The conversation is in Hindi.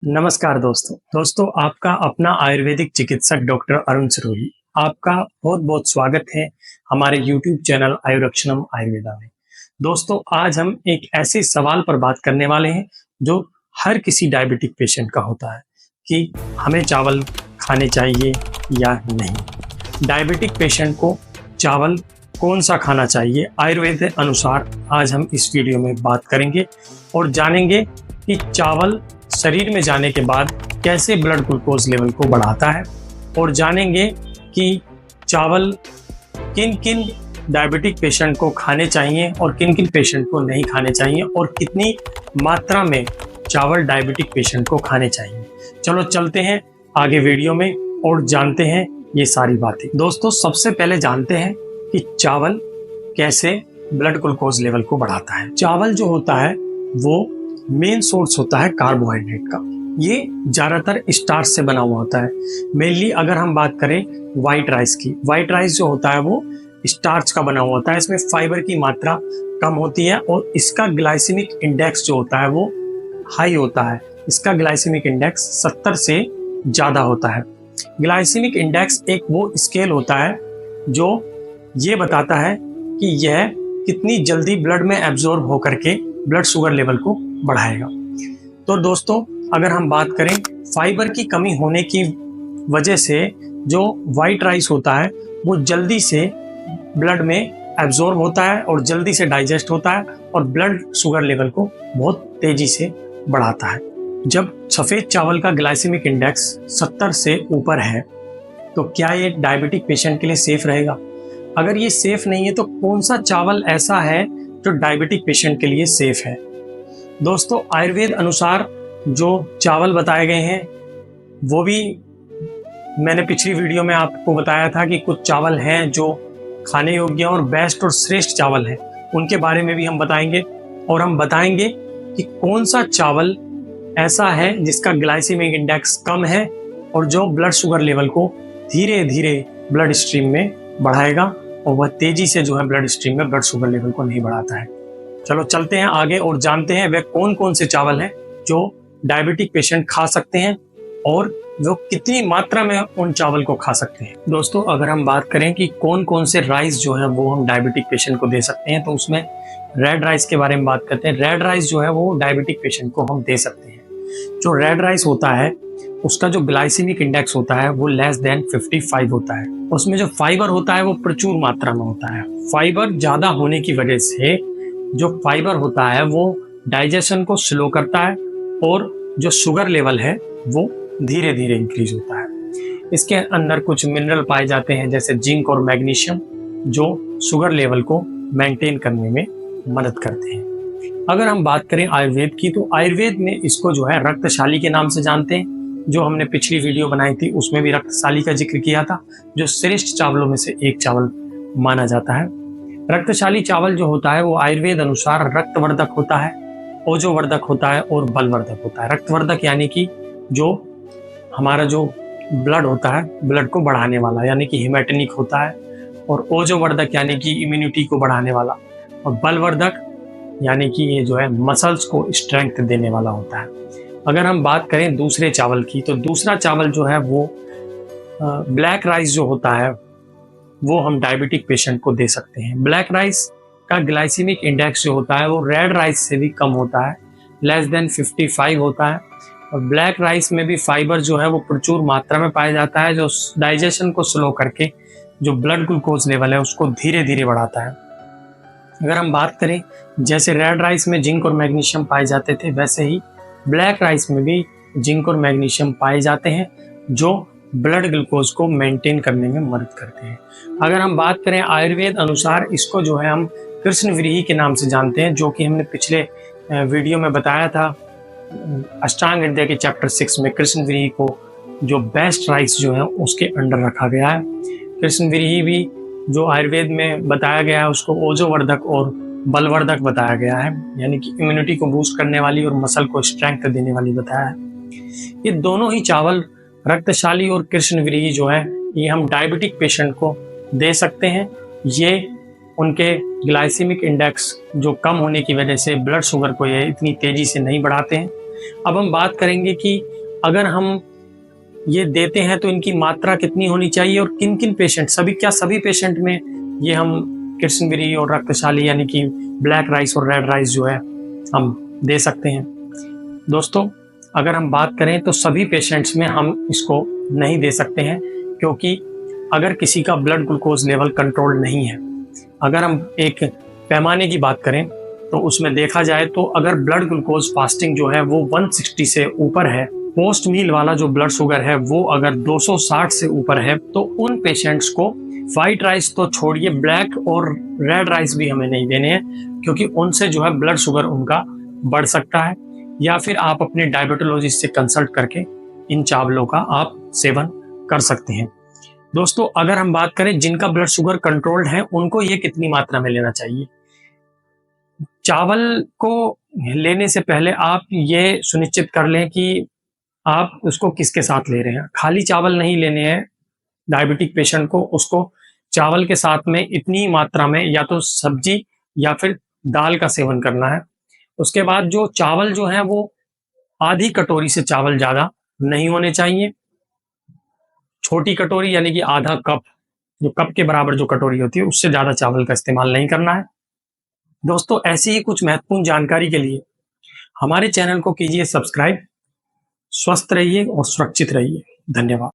नमस्कार दोस्तों आपका अपना आयुर्वेदिक चिकित्सक डॉक्टर अरुण सरोही आपका बहुत बहुत स्वागत है हमारे YouTube चैनल आयुरक्षणम आयुर्वेदा में। दोस्तों आज हम एक ऐसे सवाल पर बात करने वाले हैं जो हर किसी डायबिटिक पेशेंट का होता है कि हमें चावल खाने चाहिए या नहीं। डायबिटिक पेशेंट को चावल कौन सा खाना चाहिए आयुर्वेद अनुसार आज हम इस वीडियो में बात करेंगे और जानेंगे कि चावल शरीर में जाने के बाद कैसे ब्लड ग्लूकोज लेवल को बढ़ाता है और जानेंगे कि चावल किन किन डायबिटिक पेशेंट को खाने चाहिए और किन किन पेशेंट को नहीं खाने चाहिए और कितनी मात्रा में चावल डायबिटिक पेशेंट को खाने चाहिए। चलो चलते हैं आगे वीडियो में और जानते हैं ये सारी बातें। दोस्तों सबसे पहले जानते हैं कि चावल कैसे ब्लड ग्लूकोज लेवल को बढ़ाता है। चावल जो होता है वो मेन सोर्स होता है कार्बोहाइड्रेट का। ये ज़्यादातर स्टार्च से बना हुआ होता है। मेनली अगर हम बात करें वाइट राइस की, वाइट राइस जो होता है वो स्टार्च का बना हुआ होता है। इसमें फाइबर की मात्रा कम होती है और इसका ग्लाइसेमिक इंडेक्स जो होता है वो हाई होता है। इसका ग्लाइसेमिक इंडेक्स 70 से ज़्यादा होता है। ग्लाइसेमिक इंडेक्स एक वो स्केल होता है जो ये बताता है कि यह कितनी जल्दी ब्लड में एब्जॉर्ब होकर के ब्लड शुगर लेवल को बढ़ाएगा। तो दोस्तों अगर हम बात करें फाइबर की कमी होने की वजह से जो वाइट राइस होता है वो जल्दी से ब्लड में एब्जॉर्ब होता है और जल्दी से डाइजेस्ट होता है और ब्लड शुगर लेवल को बहुत तेजी से बढ़ाता है। जब सफ़ेद चावल का ग्लाइसेमिक इंडेक्स 70 से ऊपर है तो क्या ये डायबिटिक पेशेंट के लिए सेफ रहेगा? अगर ये सेफ नहीं है तो कौन सा चावल ऐसा है जो डायबिटिक पेशेंट के लिए सेफ है? दोस्तों आयुर्वेद अनुसार जो चावल बताए गए हैं वो भी मैंने पिछली वीडियो में आपको बताया था कि कुछ चावल हैं जो खाने योग्य और बेस्ट और श्रेष्ठ चावल हैं। उनके बारे में भी हम बताएंगे और हम बताएंगे कि कौन सा चावल ऐसा है जिसका ग्लाइसेमिक इंडेक्स कम है और जो ब्लड शुगर लेवल को धीरे धीरे ब्लड स्ट्रीम में बढ़ाएगा और वह तेजी से जो है ब्लड स्ट्रीम में ब्लड शुगर लेवल को नहीं बढ़ाता है। चलो चलते हैं आगे और जानते हैं वे कौन कौन से चावल हैं जो डायबिटिक पेशेंट खा सकते हैं और वो कितनी मात्रा में उन चावल को खा सकते हैं। दोस्तों अगर हम बात करें कि कौन कौन से राइस जो है वो हम डायबिटिक पेशेंट को दे सकते हैं तो उसमें रेड राइस के बारे में बात करते हैं। रेड राइस जो है वो डायबिटिक पेशेंट को हम दे सकते हैं। जो रेड राइस होता है उसका जो ग्लाइसेमिक इंडेक्स होता है वो लेस देन 55 होता है। उसमें जो फाइबर होता है वो प्रचुर मात्रा में होता है। फाइबर ज़्यादा होने की वजह से जो फाइबर होता है वो डाइजेशन को स्लो करता है और जो शुगर लेवल है वो धीरे धीरे इंक्रीज होता है। इसके अंदर कुछ मिनरल पाए जाते हैं जैसे जिंक और मैग्नीशियम जो शुगर लेवल को मेंटेन करने में मदद करते हैं। अगर हम बात करें आयुर्वेद की तो आयुर्वेद में इसको जो है रक्तशाली के नाम से जानते हैं। जो हमने पिछली वीडियो बनाई थी उसमें भी रक्तशाली का जिक्र किया था जो श्रेष्ठ चावलों में से एक चावल माना जाता है। रक्तशाली चावल जो होता है वो आयुर्वेद अनुसार रक्तवर्धक होता है, ओजोवर्धक होता है और बलवर्धक होता है। रक्तवर्धक यानी कि जो हमारा जो ब्लड होता है ब्लड को बढ़ाने वाला यानी कि हिमेटेनिक होता है, और ओजोवर्धक यानी कि इम्यूनिटी को बढ़ाने वाला, और बलवर्धक यानी कि ये जो है मसल्स को स्ट्रेंथ देने वाला होता है। अगर हम बात करें दूसरे चावल की तो दूसरा चावल जो है वो ब्लैक राइस जो होता है वो हम डायबिटिक पेशेंट को दे सकते हैं। ब्लैक राइस का ग्लाइसेमिक इंडेक्स जो होता है वो रेड राइस से भी कम होता है, लेस देन 55 होता है। और ब्लैक राइस में भी फाइबर जो है वो प्रचुर मात्रा में पाया जाता है जो डाइजेशन को स्लो करके जो ब्लड ग्लूकोज लेवल है उसको धीरे धीरे बढ़ाता है। अगर हम बात करें जैसे रेड राइस में जिंक और मैग्नीशियम पाए जाते थे वैसे ही ब्लैक राइस में भी जिंक और मैग्नीशियम पाए जाते हैं जो ब्लड ग्लूकोज को मेंटेन करने में मदद करते हैं। अगर हम बात करें आयुर्वेद अनुसार इसको जो है हम कृष्ण व्रीहि के नाम से जानते हैं, जो कि हमने पिछले वीडियो में बताया था अष्टांग हृदय के चैप्टर 6 में। कृष्ण व्रीहि को जो बेस्ट राइस जो है उसके अंडर रखा गया है। कृष्ण व्रीहि भी जो आयुर्वेद में बताया गया है उसको ओजोवर्धक और बलवर्धक बताया गया है, यानी कि इम्यूनिटी को बूस्ट करने वाली और मसल को स्ट्रेंथ देने वाली बताया है। ये दोनों ही चावल रक्तशाली और कृष्ण व्रीहि जो है ये हम डायबिटिक पेशेंट को दे सकते हैं। ये उनके ग्लाइसेमिक इंडेक्स जो कम होने की वजह से ब्लड शुगर को ये इतनी तेज़ी से नहीं बढ़ाते हैं। अब हम बात करेंगे कि अगर हम ये देते हैं तो इनकी मात्रा कितनी होनी चाहिए और किन किन पेशेंट, सभी पेशेंट में ये हम कृष्णगिरी और रक्तशाली यानी कि ब्लैक राइस और रेड राइस जो है हम दे सकते हैं। दोस्तों, अगर हम बात करें तो सभी पेशेंट्स में हम इसको नहीं दे सकते हैं, क्योंकि अगर किसी का ब्लड ग्लूकोज लेवल कंट्रोल नहीं है, अगर हम एक पैमाने की बात करें तो उसमें देखा जाए तो अगर ब्लड ग्लूकोज फास्टिंग जो है वो 160 से ऊपर है, पोस्ट मील वाला जो ब्लड शुगर है वो अगर 260 से ऊपर है, तो उन पेशेंट्स को व्हाइट राइस तो छोड़िए, ब्लैक और रेड राइस भी हमें नहीं देने हैं, क्योंकि उनसे जो है ब्लड शुगर उनका बढ़ सकता है। या फिर आप अपने डायबिटोलॉजिस्ट से कंसल्ट करके इन चावलों का आप सेवन कर सकते हैं। दोस्तों, अगर हम बात करें जिनका ब्लड शुगर कंट्रोल्ड है उनको ये कितनी मात्रा में लेना चाहिए, चावल को लेने से पहले आप ये सुनिश्चित कर लें कि आप उसको किसके साथ ले रहे हैं। खाली चावल नहीं लेने हैं, डायबिटिक पेशेंट को उसको चावल के साथ में इतनी मात्रा में या तो सब्जी या फिर दाल का सेवन करना है। उसके बाद जो चावल जो है वो आधी कटोरी से चावल ज़्यादा नहीं होने चाहिए। छोटी कटोरी यानी कि आधा कप, जो कप के बराबर जो कटोरी होती है, उससे ज़्यादा चावल का इस्तेमाल नहीं करना है। दोस्तों, ऐसी ही कुछ महत्वपूर्ण जानकारी के लिए हमारे चैनल को कीजिए सब्सक्राइब। स्वस्थ रहिए और सुरक्षित रहिए। धन्यवाद।